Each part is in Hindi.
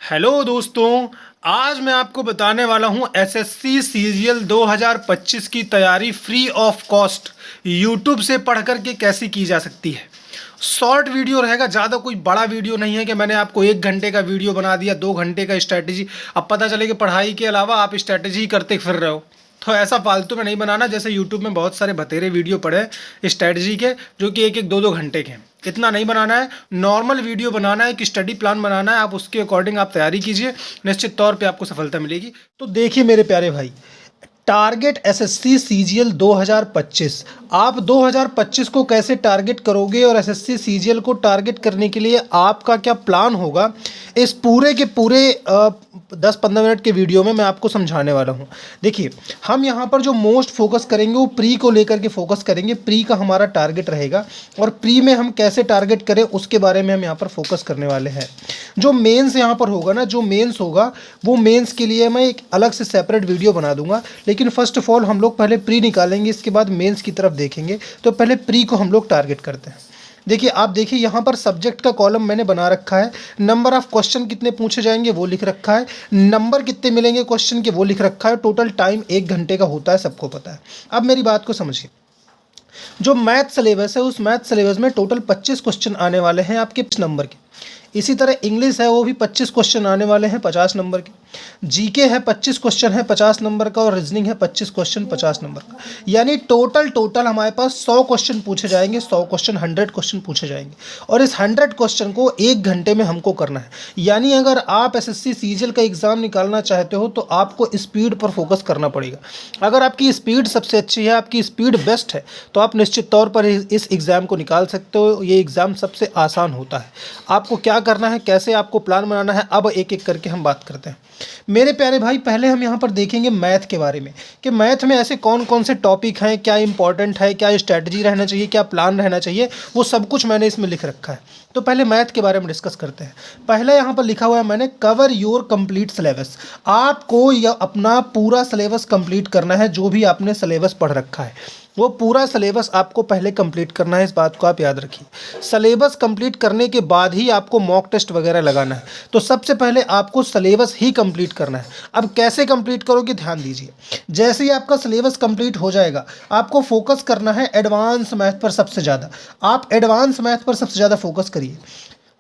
हेलो दोस्तों। आज मैं आपको बताने वाला हूं एसएससी सीजीएल 2025 की तैयारी फ्री ऑफ कॉस्ट यूट्यूब से पढ़ करके कैसे की जा सकती है। शॉर्ट वीडियो रहेगा, ज़्यादा कोई बड़ा वीडियो नहीं है कि मैंने आपको 1 घंटे का वीडियो बना दिया, 2 घंटे का स्ट्रैटेजी। अब पता चले कि पढ़ाई के अलावा आप स्ट्रैटेजी करते फिर रहे हो, तो ऐसा फालतू में नहीं बनाना। जैसे यूट्यूब में बहुत सारे बतेरे वीडियो पड़े हैं स्ट्रैटेजी के, जो कि 1-1, 2-2 घंटे के हैं। इतना नहीं बनाना है, नॉर्मल वीडियो बनाना है, एक स्टडी प्लान बनाना है। आप उसके अकॉर्डिंग आप तैयारी कीजिए, निश्चित तौर पे आपको सफलता मिलेगी। तो देखिए मेरे प्यारे भाई, टारगेट एसएससी सीजीएल 2025, आप 2025 को कैसे टारगेट करोगे और एसएससी सीजीएल को टारगेट करने के लिए आपका क्या प्लान होगा, इस पूरे के पूरे 10-15 मिनट के वीडियो में मैं आपको समझाने वाला हूं। देखिए, हम यहां पर जो मोस्ट फोकस करेंगे वो प्री को लेकर के फोकस करेंगे। प्री का हमारा टारगेट रहेगा और प्री में हम कैसे टारगेट करें उसके बारे में हम यहां पर फोकस करने वाले हैं। जो मेंस यहां पर होगा ना, जो मेंस होगा वो मेंस के लिए मैं एक अलग से सेपरेट वीडियो बना दूंगा। लेकिन फर्स्ट ऑफ ऑल हम लोग पहले प्री निकालेंगे, इसके बाद मेंस की तरफ देखेंगे। तो पहले प्री को हम लोग टारगेट करते हैं। देखिए, आप देखिए यहाँ पर सब्जेक्ट का कॉलम मैंने बना रखा है। नंबर ऑफ क्वेश्चन कितने पूछे जाएंगे वो लिख रखा है, नंबर कितने मिलेंगे क्वेश्चन के वो लिख रखा है। टोटल टाइम 1 घंटे का होता है, सबको पता है। अब मेरी बात को समझिए, जो मैथ सिलेबस है उस मैथ सिलेबस में टोटल 25 क्वेश्चन आने वाले हैं आपके 50 नंबर के। इसी तरह इंग्लिश है, वो भी 25 क्वेश्चन आने वाले हैं 50 नंबर के। जीके है 25 क्वेश्चन है 50 नंबर का, और रीजनिंग है 25 क्वेश्चन 50 नंबर का। यानी टोटल हमारे पास 100 क्वेश्चन पूछे जाएंगे। 100 क्वेश्चन 100 क्वेश्चन पूछे जाएंगे, और इस 100 क्वेश्चन को 1 घंटे में हमको करना है। यानी अगर आप एसएससी सीजीएल का एग्ज़ाम निकालना चाहते हो तो आपको स्पीड पर फोकस करना पड़ेगा। अगर आपकी स्पीड सबसे अच्छी है, आपकी स्पीड बेस्ट है, तो आप निश्चित तौर पर इस एग्ज़ाम को निकाल सकते हो। ये एग्ज़ाम सबसे आसान होता है। आपको क्या करना है, कैसे आपको प्लान बनाना है, अब एक एक करके हम बात करते हैं। मेरे प्यारे भाई, पहले हम यहाँ पर देखेंगे मैथ के बारे में कि मैथ में ऐसे कौन कौन से टॉपिक हैं, क्या इंपॉर्टेंट है, क्या स्ट्रैटेजी रहना चाहिए, क्या प्लान रहना चाहिए, वो सब कुछ मैंने इसमें लिख रखा है। तो पहले मैथ के बारे में डिस्कस करते हैं। पहले यहाँ पर लिखा हुआ है मैंने, कवर योर कंप्लीट सिलेबस। आपको यह अपना पूरा सिलेबस कंप्लीट करना है। जो भी आपने सिलेबस पढ़ रखा है वो पूरा सिलेबस आपको पहले कंप्लीट करना है। इस बात को आप याद रखिए। सिलेबस कंप्लीट करने के बाद ही आपको मॉक टेस्ट वगैरह लगाना है। तो सबसे पहले आपको सिलेबस ही कंप्लीट करना है। अब कैसे कंप्लीट करोगे, ध्यान दीजिए। जैसे ही आपका सिलेबस कंप्लीट हो जाएगा, आपको फोकस करना है एडवांस मैथ पर सबसे ज़्यादा। आप एडवांस मैथ पर सबसे ज़्यादा फोकस करिए।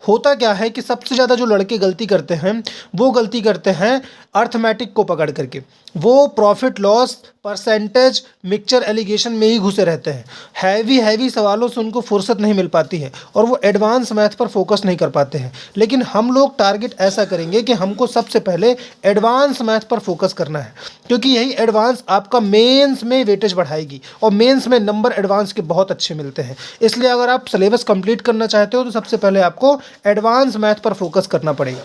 होता क्या है कि सबसे ज़्यादा जो लड़के गलती करते हैं वो गलती करते हैं अर्थमेटिक को पकड़ करके। वो profit loss, percentage, mixture allegation में ही घुसे रहते हैं। हैवी सवालों से उनको फुर्सत नहीं मिल पाती है और वो एडवांस मैथ पर फोकस नहीं कर पाते हैं। लेकिन हम लोग टारगेट ऐसा करेंगे कि हमको सबसे पहले एडवांस मैथ पर फोकस करना है, क्योंकि यही एडवांस आपका मेंस में वेटेज बढ़ाएगी, और मेंस में नंबर एडवांस के बहुत अच्छे मिलते हैं। इसलिए अगर आप सिलेबस कंप्लीट करना चाहते हो तो सबसे पहले आपको एडवांस मैथ पर फोकस करना पड़ेगा।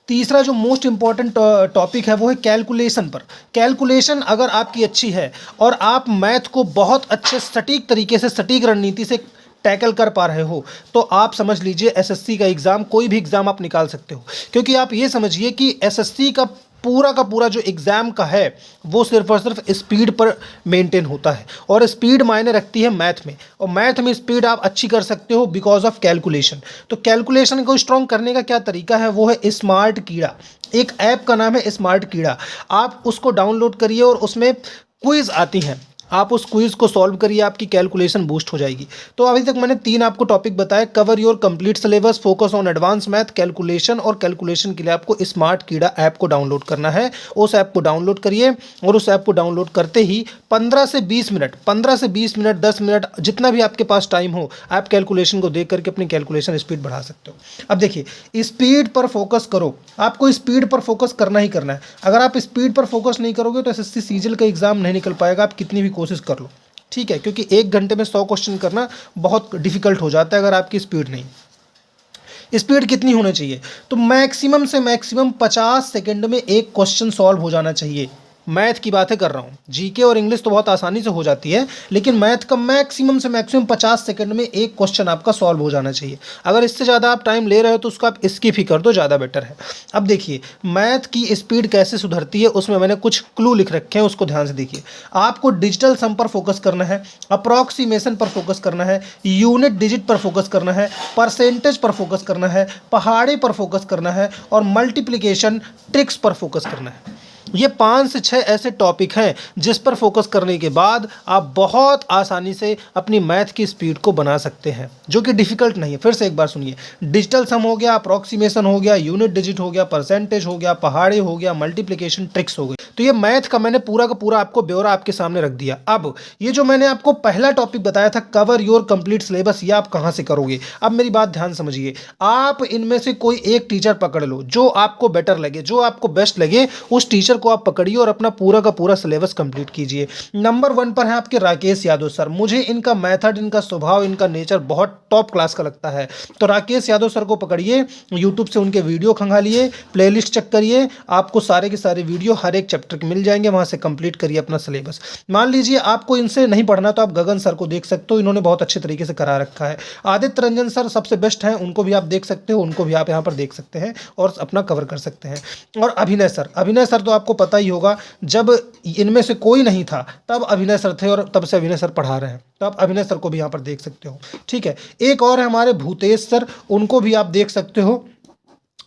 तीसरा जो मोस्ट इंपॉर्टेंट टॉपिक है वो है कैलकुलेशन पर। कैलकुलेशन अगर आपकी अच्छी है और आप मैथ को बहुत अच्छे सटीक तरीके से, सटीक रणनीति से टैकल कर पा रहे हो, तो आप समझ लीजिए एसएससी का एग्ज़ाम, कोई भी एग्ज़ाम आप निकाल सकते हो। क्योंकि आप ये समझिए कि एसएससी का पूरा जो एग्ज़ाम का है वो सिर्फ और सिर्फ स्पीड पर मेंटेन होता है, और स्पीड मायने रखती है मैथ में। और मैथ में स्पीड आप अच्छी कर सकते हो बिकॉज ऑफ कैलकुलेशन। तो कैलकुलेशन को स्ट्रॉन्ग करने का क्या तरीका है, वो है स्मार्ट कीड़ा। एक ऐप का नाम है स्मार्ट कीड़ा। आप उसको डाउनलोड करिए और उसमें क्विज़ आती हैं, आप उस क्विज़ को सॉल्व करिए, आपकी कैलकुलेशन बूस्ट हो जाएगी। तो अभी तक मैंने 3 आपको टॉपिक बताए, cover your complete syllabus, focus on advance math, calculation. और कैलकुलेशन के लिए आपको स्मार्ट कीड़ा ऐप को डाउनलोड करना है। उस ऐप को डाउनलोड करिए, और उस ऐप को डाउनलोड करते ही 15 से 20 मिनट 10 मिनट जितना भी आपके पास टाइम हो, आप कैलकुलेशन को देख करके अपनी कैलकुलेशन स्पीड बढ़ा सकते हो। अब देखिए, स्पीड पर फोकस करो। आपको स्पीड पर फोकस करना ही करना है। अगर आप स्पीड पर फोकस नहीं करोगे तो एसएससी सीजीएल का एग्ज़ाम नहीं निकल पाएगा, आप कितनी भी कोशिश कर लो। ठीक है, क्योंकि 1 घंटे में 100 क्वेश्चन करना बहुत डिफिकल्ट हो जाता है अगर आपकी स्पीड नहीं। स्पीड कितनी होनी चाहिए, तो मैक्सिमम से मैक्सिमम 50 सेकंड में एक क्वेश्चन सॉल्व हो जाना चाहिए। मैथ की बातें कर रहा हूँ। जीके और इंग्लिश तो बहुत आसानी से हो जाती है, लेकिन मैथ का मैक्सिमम से मैक्सिमम 50 सेकंड में एक क्वेश्चन आपका सॉल्व हो जाना चाहिए। अगर इससे ज़्यादा आप टाइम ले रहे हो तो उसको आप स्किप ही कर दो, ज़्यादा बेटर है। अब देखिए मैथ की स्पीड कैसे सुधरती है, उसमें मैंने कुछ क्लू लिख रखे हैं, उसको ध्यान से देखिए। आपको डिजिटल सम पर फोकस करना है, अप्रॉक्सीमेशन पर फोकस करना है, यूनिट डिजिट पर फोकस करना है, परसेंटेज पर फोकस करना है, पहाड़े पर फोकस करना है और मल्टीप्लिकेशन ट्रिक्स पर फोकस करना है। ये 5 से 6 ऐसे टॉपिक हैं जिस पर फोकस करने के बाद आप बहुत आसानी से अपनी मैथ की स्पीड को बना सकते हैं, जो कि डिफ़िकल्ट नहीं है। फिर से एक बार सुनिए, डिजिटल सम हो गया, अप्रॉक्सीमेशन हो गया, यूनिट डिजिट हो गया, परसेंटेज हो गया, पहाड़े हो गया, मल्टीप्लिकेशन ट्रिक्स हो गई। तो ये मैथ का मैंने पूरा का पूरा आपको ब्यौरा आपके सामने रख दिया। अब ये जो मैंने आपको पहला टॉपिक बताया था, कवर योर कंप्लीट सिलेबस, ये आप कहाँ से करोगे? अब मेरी बात ध्यान समझिए। आप इनमें से कोई एक टीचर पकड़ लो जो आपको बेटर लगे, जो आपको बेस्ट लगे, उस टीचर को आप पकड़िए और अपना पूरा का पूरा सिलेबस कंप्लीट कीजिए। नंबर 1 पर है आपके राकेश यादव सर। मुझे इनका मेथड, इनका स्वभाव, इनका नेचर बहुत टॉप क्लास का लगता है। तो राकेश यादव सर को पकड़िए, यूट्यूब से उनके वीडियो खंगालिए, प्लेलिस्ट चेक करिए, आपको सारे के सारे वीडियो हर एक चैप्टर के मिल जाएंगे, वहां से कंप्लीट करिए अपना सिलेबस। मान लीजिए आपको इनसे नहीं पढ़ना तो आप गगन सर को देख सकते हो, इन्होंने बहुत अच्छे तरीके से करा रखा है। आदित्य रंजन सर सबसे बेस्ट हैं, उनको भी आप देख सकते हो, उनको भी आप यहाँ पर देख सकते हैं और अपना कवर कर सकते हैं। और अभिनय सर तो आपको पता ही होगा, जब इनमें से कोई नहीं था तब अभिनय सर थे और तब से अभिनय सर पढ़ा रहे हैं, तो आप अभिनय सर को भी यहाँ पर देख सकते हो। ठीक है, एक और है हमारे भूतेश सर, उनको भी आप देख सकते हो,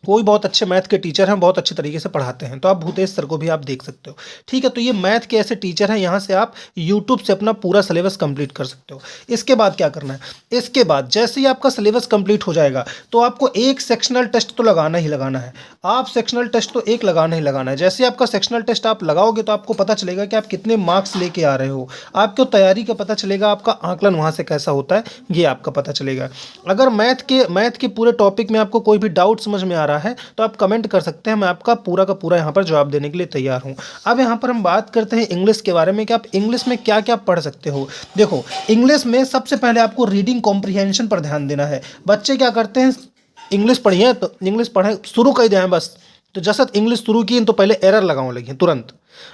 वो भी बहुत अच्छे मैथ के टीचर हैं, बहुत अच्छे तरीके से पढ़ाते हैं, तो आप भूतेश सर को भी आप देख सकते हो। ठीक है, तो ये मैथ के ऐसे टीचर हैं, यहाँ से आप यूट्यूब से अपना पूरा सिलेबस कंप्लीट कर सकते हो। इसके बाद क्या करना है? इसके बाद जैसे ही आपका सिलेबस कंप्लीट हो जाएगा तो आपको एक सेक्शनल टेस्ट तो लगाना ही लगाना है। आप सेक्शनल टेस्ट तो एक लगाना ही लगाना है। जैसे आपका सेक्शनल टेस्ट आप लगाओगे तो आपको पता चलेगा कि आप कितने मार्क्स लेके आ रहे हो, आपको तैयारी का पता चलेगा, आपका आंकलन वहाँ से कैसा होता है ये आपका पता चलेगा। अगर मैथ के पूरे टॉपिक में आपको कोई भी डाउट समझ में आ रहा है तो आप कमेंट कर सकते हैं, मैं आपका पूरा का पूरा यहाँ पर जवाब देने के लिए तैयार हूँ। अब यहाँ पर हम बात करते हैं इंग्लिश के बारे में कि आप इंग्लिश में क्या क्या पढ़ सकते हो। देखो, इंग्लिश में सबसे पहले आपको रीडिंग कॉम्प्रिहेंशन पर ध्यान देना है। बच्चे क्या करते हैं, इंग्लिश पढ़िए तो इंग्लिश पढ़ें शुरू कर दें बस, तो जैसा इंग्लिश शुरू की तो पहले एरर लगाओ लगे तुरंत।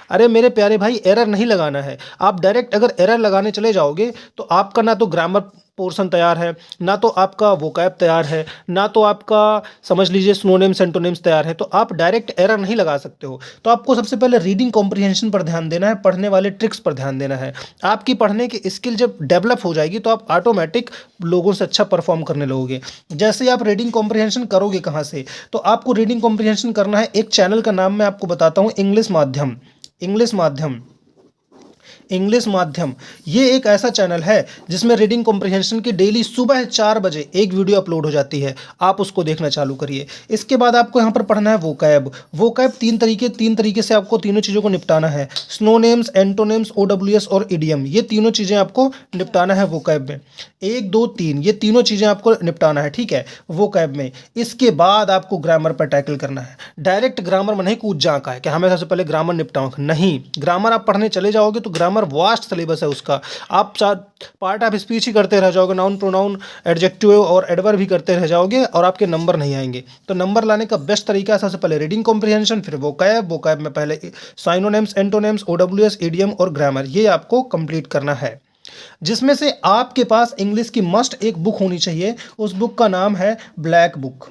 अरे मेरे प्यारे भाई, एरर नहीं लगाना है। आप डायरेक्ट अगर एरर लगाने चले जाओगे तो आपका ना तो ग्रामर पोर्शन तैयार है, ना तो आपका वोकैब तैयार है, ना तो आपका समझ लीजिए सिनोनिम्स एंटोनिम्स तैयार है, तो आप डायरेक्ट एरर नहीं लगा सकते हो। तो आपको सबसे पहले रीडिंग कॉम्प्रिहेंशन पर ध्यान देना है, पढ़ने वाले ट्रिक्स पर ध्यान देना है। आपकी पढ़ने की स्किल जब डेवलप हो जाएगी तो आप ऑटोमेटिक लोगों से अच्छा परफॉर्म करने लगोगे। जैसे ही आप रीडिंग कॉम्प्रिहेंशन करोगे कहाँ से, तो आपको रीडिंग कॉम्प्रिहेंशन करना है, एक चैनल का नाम मैं आपको बताता हूँ, इंग्लिश माध्यम। ये एक ऐसा चैनल है जिसमें रीडिंग कॉम्प्रिहेंशन की डेली सुबह 4 बजे एक वीडियो अपलोड हो जाती है, आप उसको देखना चालू करिए। इसके बाद आपको यहाँ पर पढ़ना है वोकैब। तीन तरीके से आपको तीनों चीज़ों को निपटाना है, सिनोनिम्स, एंटोनिम्स, OWS और इडियम, ये तीनों चीज़ें आपको निपटाना है वोकैब में। 1 2 3 ये तीनों चीज़ें आपको निपटाना है, ठीक है, वोकैब में। इसके बाद आपको ग्रामर पर टैकल करना है। डायरेक्ट ग्रामर में नहीं कूद झाँका है कि हमें सबसे पहले ग्रामर निपटाऊंगा, नहीं। ग्रामर आप पढ़ने चले जाओगे तो ग्रामर वास्ट सिलेबस है उसका, आप पार्ट ऑफ स्पीच ही करते रह जाओगे, नाउन प्रोनाउन एडजेक्टिव और एडवर्ब भी करते रह जाओगे और आपके नंबर नहीं आएंगे। तो नंबर लाने का बेस्ट तरीका है सबसे पहले रीडिंग कॉम्प्रिहेंशन, फिर वोकैब में पहले साइनोनिम्स, एंटोनिम्स, OWS, इडियम और ग्रामर, ये आपको कंप्लीट करना है। जिसमें से आपके पास इंग्लिश की मस्ट एक बुक होनी चाहिए, उस बुक का नाम है ब्लैक बुक।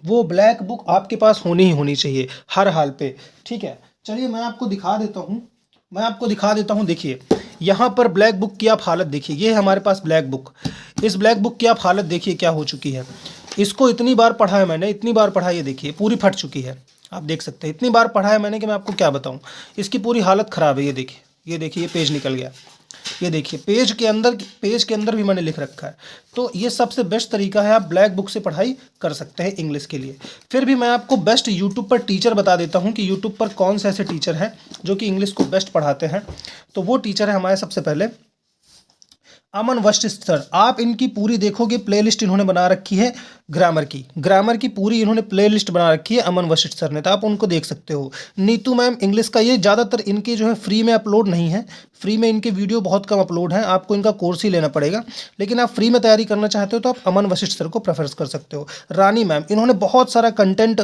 वो ब्लैक बुक आपके पास होनी ही होनी चाहिए हर हाल पे, ठीक है। चलिए मैं आपको दिखा देता हूँ, देखिए यहाँ पर ब्लैक बुक की आप हालत देखिए, ये है हमारे पास ब्लैक बुक। इस ब्लैक बुक की आप हालत देखिए क्या हो चुकी है। इसको इतनी बार पढ़ा है मैंने, इतनी बार पढ़ा, ये देखिए पूरी फट चुकी है, आप देख सकते हैं। इतनी बार पढ़ा है मैंने कि मैं आपको क्या बताऊँ, इसकी पूरी हालत ख़राब है। ये देखिए ये पेज निकल गया, ये देखिए पेज के अंदर भी मैंने लिख रखा है। तो ये सबसे बेस्ट तरीका है, आप ब्लैक बुक से पढ़ाई कर सकते हैं इंग्लिश के लिए। फिर भी मैं आपको बेस्ट यूट्यूब पर टीचर बता देता हूँ कि यूट्यूब पर कौन से ऐसे टीचर हैं जो कि इंग्लिश को बेस्ट पढ़ाते हैं। तो वो टीचर है हमारे सबसे पहले अमन वशिष्ठ सर। आप इनकी पूरी देखोगे प्लेलिस्ट इन्होंने बना रखी है ग्रामर की पूरी इन्होंने प्लेलिस्ट बना रखी है अमन वशिष्ठ सर ने, तो आप उनको देख सकते हो। नीतू मैम इंग्लिश का, ये ज़्यादातर इनके जो है फ्री में अपलोड नहीं है, फ्री में इनके वीडियो बहुत कम अपलोड हैं, आपको इनका कोर्स ही लेना पड़ेगा। लेकिन आप फ्री में तैयारी करना चाहते हो तो आप अमन वशिष्ठ सर को प्रेफर कर सकते हो। रानी मैम, इन्होंने बहुत सारा कंटेंट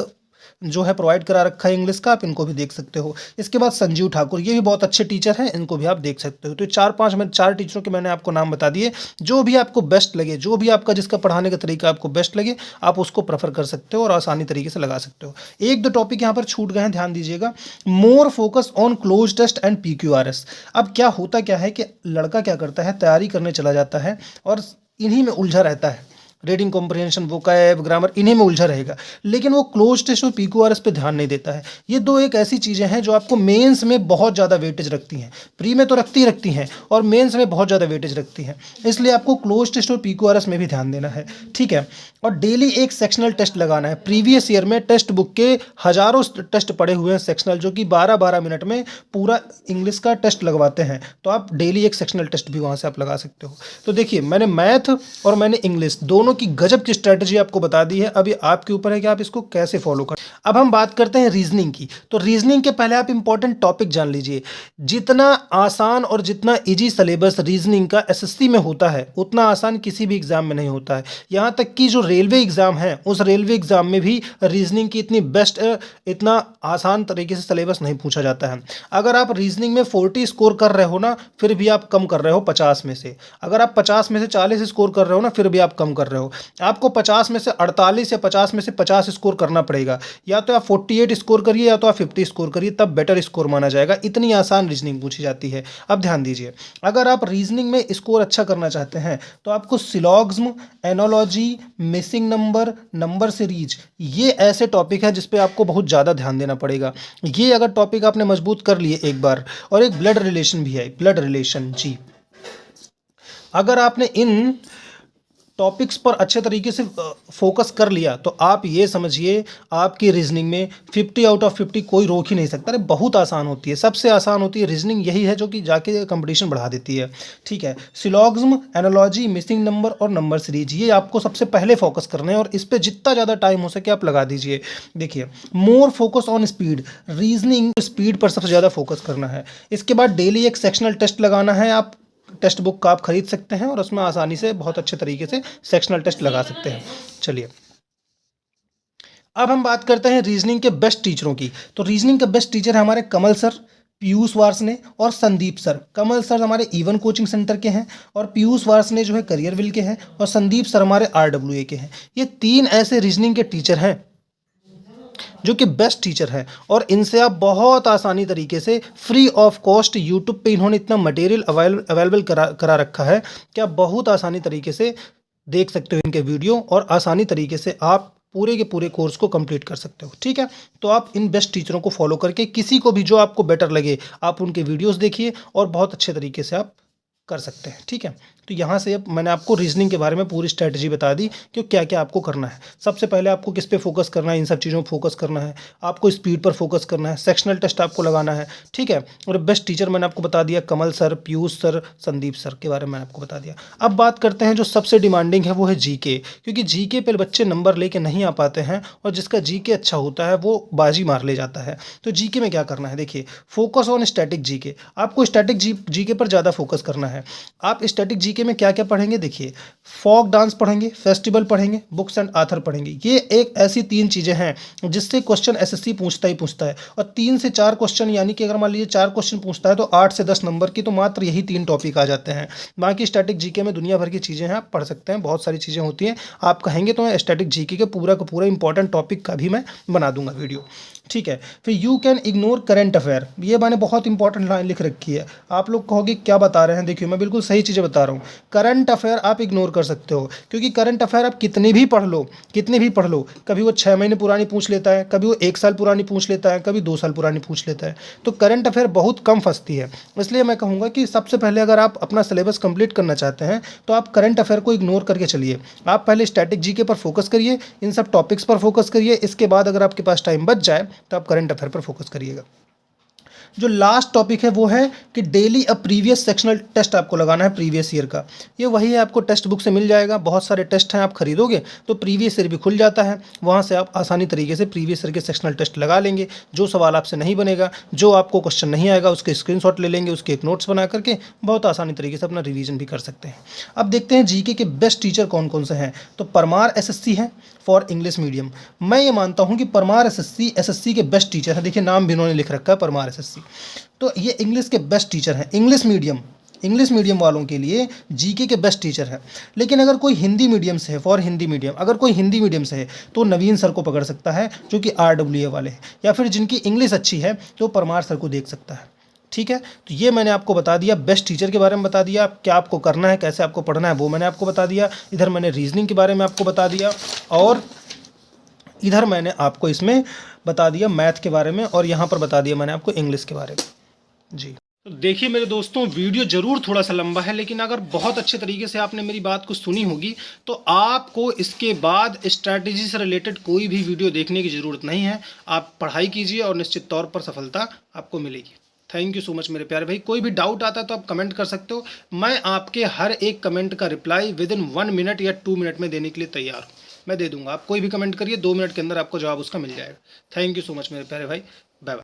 जो है प्रोवाइड करा रखा है इंग्लिश का, आप इनको भी देख सकते हो। इसके बाद संजीव ठाकुर, ये भी बहुत अच्छे टीचर हैं, इनको भी आप देख सकते हो। तो 4 टीचरों के मैंने आपको नाम बता दिए। जो भी आपको बेस्ट लगे, जो भी आपका जिसका पढ़ाने का तरीका आपको बेस्ट लगे, आप उसको प्रेफर कर सकते हो और आसानी तरीके से लगा सकते हो। एक दो टॉपिक यहाँ पर छूट गए हैं, ध्यान दीजिएगा। More focus on cloze test and PQRS। अब क्या होता क्या है कि लड़का क्या करता है, तैयारी करने चला जाता है और इन्हीं में उलझा रहता है, रीडिंग कॉम्प्रिहेंशन, वोकैब, ग्रामर, इन्हीं में उलझा रहेगा, लेकिन वो क्लोज टेस्ट और PQRS पे ध्यान नहीं देता है। ये दो एक ऐसी चीज़ें हैं जो आपको मेंस में बहुत ज़्यादा वेटेज रखती हैं। प्री में तो रखती हैं और मेंस में बहुत ज़्यादा वेटेज रखती हैं, इसलिए आपको क्लोज टेस्ट और PQRS में भी ध्यान देना है, ठीक है। और डेली एक सेक्शनल टेस्ट लगाना है। प्रीवियस ईयर में टेक्स्ट बुक के हज़ारों टेस्ट पड़े हुए हैं सेक्शनल, जो कि 12-12 मिनट में पूरा इंग्लिश का टेस्ट लगवाते हैं, तो आप डेली एक सेक्शनल टेस्ट भी वहाँ से आप लगा सकते हो। तो देखिए, मैंने मैथ और मैंने इंग्लिश दोनों की गजब की स्ट्रेटजी आपको बता दी है। अभी आपके ऊपर है कि आप इसको कैसे फॉलो करें। अब हम बात करते हैं रीजनिंग की। तो रीजनिंग के पहले आप इंपॉर्टेंट टॉपिक जान लीजिए। जितना आसान और जितना इजी सिलेबस रीजनिंग का SSC में होता है, उतना आसान किसी भी एग्जाम में नहीं होता है। यहाँ तक कि जो रेलवे एग्जाम है, उस रेलवे एग्जाम में भी रीजनिंग की इतना आसान तरीके से सिलेबस नहीं पूछा जाता है। अगर आप रीजनिंग में 40 स्कोर कर रहे हो ना, फिर भी आप कम कर रहे हो 50 में से। अगर आप 50 में से 40 स्कोर कर रहे हो ना, फिर भी आप कम कर रहे हो। आपको 50 में से 48 या 50 में से 50 स्कोर करना पड़ेगा। या तो आप 48 स्कोर करिए या तो आप 50 स्कोर करिए, तब बेटर स्कोर माना जाएगा। इतनी आसान रीजनिंग पूछी जाती है। अब ध्यान दीजिए, अगर आप रीजनिंग में स्कोर अच्छा करना चाहते हैं तो आपको syllogism, analogy, missing number, number series, ये ऐसे टॉपिक है जिस पे आपको बहुत ज़्यादा ध्यान देना पड़ेगा। ये अगर टॉपिक आपने मजबूत कर लिए एक बार, और एक ब्लड रिलेशन भी है, ब्लड रिलेशन जी, अगर आपने इन टॉपिक्स पर अच्छे तरीके से फोकस कर लिया तो आप ये समझिए आपकी रीजनिंग में 50 आउट ऑफ 50 कोई रोक ही नहीं सकता। अरे बहुत आसान होती है, सबसे आसान होती है रीजनिंग, यही है जो कि जाके कंपटीशन बढ़ा देती है, ठीक है। सिलॉग्ज्म, एनालॉजी, मिसिंग नंबर और नंबर सीरीज, ये आपको सबसे पहले फोकस करना है और इस पर जितना ज़्यादा टाइम हो सके आप लगा दीजिए। देखिए, मोर focus on speed, reasoning speed पर सबसे ज़्यादा फोकस करना है। इसके बाद डेली एक सेक्शनल टेस्ट लगाना है। आप टेक्स्ट बुक का आप खरीद सकते हैं और उसमें आसानी से बहुत अच्छे तरीके से सेक्शनल टेस्ट लगा सकते हैं। चलिए, अब हम बात करते हैं रीजनिंग के बेस्ट टीचरों की। तो रीजनिंग के बेस्ट टीचर है हमारे कमल सर, पीयूष वार्ष्णेय और संदीप सर। कमल सर हमारे इवन कोचिंग सेंटर के हैं और पीयूष वार्ष्णेय जो है करियरविल के हैं और संदीप सर हमारे RWA के हैं। ये 3 ऐसे रीजनिंग के टीचर हैं जो कि बेस्ट टीचर है और इनसे आप बहुत आसानी तरीके से फ्री ऑफ कॉस्ट, यूट्यूब पे इन्होंने इतना मटेरियल अवेलेबल करा रखा है कि आप बहुत आसानी तरीके से देख सकते हो इनके वीडियो और आसानी तरीके से आप पूरे के पूरे कोर्स को कंप्लीट कर सकते हो, ठीक है। तो आप इन बेस्ट टीचरों को फॉलो करके किसी को भी जो आपको बेटर लगे आप उनके वीडियोस देखिए और बहुत अच्छे तरीके से आप कर सकते हैं, ठीक है। तो यहाँ से अब मैंने आपको रीजनिंग के बारे में पूरी स्ट्रेटजी बता दी कि क्या क्या आपको करना है। सबसे पहले आपको किस पे फोकस करना है, इन सब चीज़ों पर फोकस करना है। आपको स्पीड पर फोकस करना है, सेक्शनल टेस्ट आपको लगाना है, ठीक है। और बेस्ट टीचर मैंने आपको बता दिया, Kamal sir, Piyush sir, Sandeep sir के बारे में मैंने आपको बता दिया। अब बात करते हैं जो सबसे डिमांडिंग है, वो है GK, क्योंकि GK पे बच्चे नंबर लेके नहीं आ पाते हैं और जिसका GK अच्छा होता है वो बाजी मार ले जाता है। तो GK में क्या करना है, देखिए, फोकस ऑन स्टैटिक GK। आपको स्टैटिक GK पर ज़्यादा फोकस करना है। आप स्टैटिक GK में क्या क्या पढ़ेंगे, देखिए, फोक डांस पढ़ेंगे, फेस्टिवल पढ़ेंगे, बुक्स एंड आथर पढ़ेंगे। ये एक ऐसी 3 चीज़ें हैं जिससे क्वेश्चन SSC पूछता ही पूछता है। और 3 से 4 क्वेश्चन, यानी कि अगर मान लीजिए 4 क्वेश्चन पूछता है तो 8 से 10 नंबर की तो मात्र यही 3 टॉपिक आ जाते हैं। बाकी स्टैटिक GK में दुनिया भर की चीज़ें हैं, आप पढ़ सकते हैं, बहुत सारी चीज़ें होती हैं। आप कहेंगे तो मैं स्टैटिक GK के पूरा का पूरा इंपॉर्टेंट टॉपिक का भी मैं बना दूंगा वीडियो, ठीक है। फिर you can ignore current affair, ये मैंने बहुत इंपॉर्टेंट लाइन लिख रखी है। आप लोग कहोगे क्या बता रहे हैं, देखिए मैं बिल्कुल सही चीज़ें बता रहा हूँ। करंट अफेयर आप इग्नोर कर सकते हो, क्योंकि करंट अफेयर आप कितने भी पढ़ लो, कभी वो 6 महीने पुरानी पूछ लेता है, कभी वो 1 साल पुरानी पूछ लेता है, कभी 2 साल पुरानी पूछ लेता है। तो करंट अफेयर बहुत कम फंसती है। इसलिए मैं कहूँगा कि सबसे पहले अगर आप अपना सिलेबस कंप्लीट करना चाहते हैं तो आप करंट अफेयर को इग्नोर करके चलिए। आप पहले स्टैटिक GK पर फोकस करिए, इन सब टॉपिक्स पर फोकस करिए। इसके बाद अगर आपके पास टाइम बच जाए तो आप करंट अफेयर पर फोकस करिएगा। जो लास्ट टॉपिक है वो है कि daily a previous sectional test आपको लगाना है प्रीवियस ईयर का। ये वही है, आपको टेक्स्ट बुक से मिल जाएगा। बहुत सारे टेस्ट हैं, आप खरीदोगे तो प्रीवियस ईयर भी खुल जाता है, वहाँ से आप आसानी तरीके से प्रीवियस ईयर के सेक्शनल टेस्ट लगा लेंगे। जो सवाल आपसे नहीं बनेगा, जो आपको क्वेश्चन नहीं आएगा, उसके स्क्रीनशॉट ले लेंगे, उसके एक नोट्स बना करके बहुत आसानी तरीके से अपना रिवीजन भी कर सकते हैं। अब देखते हैं जीके के बेस्ट टीचर कौन कौन से हैं। तो परमार एसएससी है फॉर इंग्लिश मीडियम। मैं ये मानता हूँ कि परमार एसएससी के बेस्ट टीचर है। देखिए नाम भी इन्होंने लिख रखा है परमार एसएससी। तो ये इंग्लिश के बेस्ट टीचर हैं। इंग्लिश मीडियम वालों के लिए जीके के बेस्ट टीचर है। लेकिन अगर कोई हिंदी मीडियम से है, फॉर हिंदी मीडियम, अगर कोई हिंदी मीडियम से है तो नवीन सर को पकड़ सकता है जो कि RWA वाले हैं, या फिर जिनकी इंग्लिश अच्छी है तो परमार सर को देख सकता है। ठीक है, तो ये मैंने आपको बता दिया, बेस्ट टीचर के बारे में बता दिया, क्या आपको करना है, कैसे आपको पढ़ना है वो मैंने आपको बता दिया। इधर मैंने रीजनिंग के बारे में आपको बता दिया, और इधर मैंने आपको इसमें बता दिया मैथ के बारे में, और यहाँ पर बता दिया मैंने आपको इंग्लिश के बारे में। जी, तो देखिए मेरे दोस्तों, वीडियो ज़रूर थोड़ा सा लंबा है, लेकिन अगर बहुत अच्छे तरीके से आपने मेरी बात को सुनी होगी तो आपको इसके बाद स्ट्रैटेजी से रिलेटेड कोई भी वीडियो देखने की ज़रूरत नहीं है। आप पढ़ाई कीजिए और निश्चित तौर पर सफलता आपको मिलेगी। थैंक यू सो मच मेरे प्यारे भाई। कोई भी डाउट आता है तो आप कमेंट कर सकते हो। मैं आपके हर एक कमेंट का रिप्लाई विदिन 1 मिनट या 2 मिनट में देने के लिए तैयार हूँ। मैं दे दूंगा, आप कोई भी कमेंट करिए, 2 मिनट के अंदर आपको जवाब उसका मिल जाएगा। थैंक यू सो मच मेरे प्यारे भाई। Bye bye.